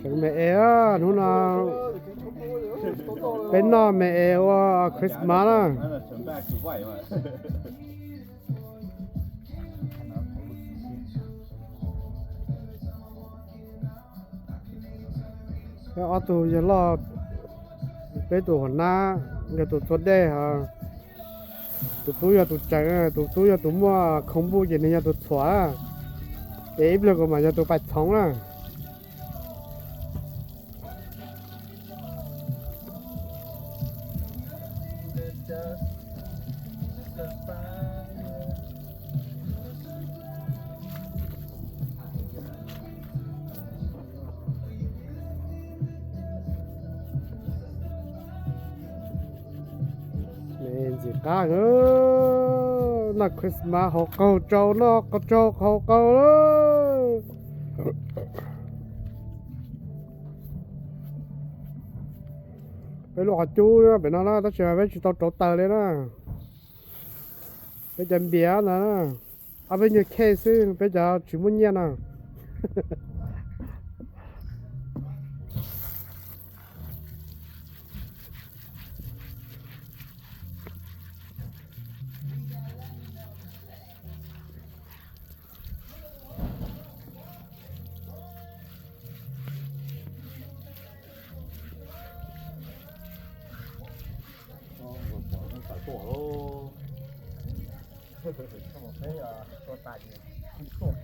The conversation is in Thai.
ถึงแม่เอ๋นู่นน่ะเป็นน้อแม่เอ๋ว่าคริสต์มาสนะแล้วเอาตัวจะรอดเป็นตัวหัวหน้าเดี๋ยวตัวชดได้ฮะตัวอย่าตัวจังตัวอย่าตัวมั่วขโมยอย่างนี้อย่าตัวชั่วเอ๊ะเรื่องก็มาอย่าตัวไปท้องนะ nên gì cả nữa là Christmas họ cầu trâu nó có trâu họ cầu đó cái lọ chú đó bị nó tao chờ với tao trộn tờ lên đó bây giờ bia nè à bây giờ case bây giờ chỉ muốn nhiên à cáiตัวตายเนี่ยที่โคตร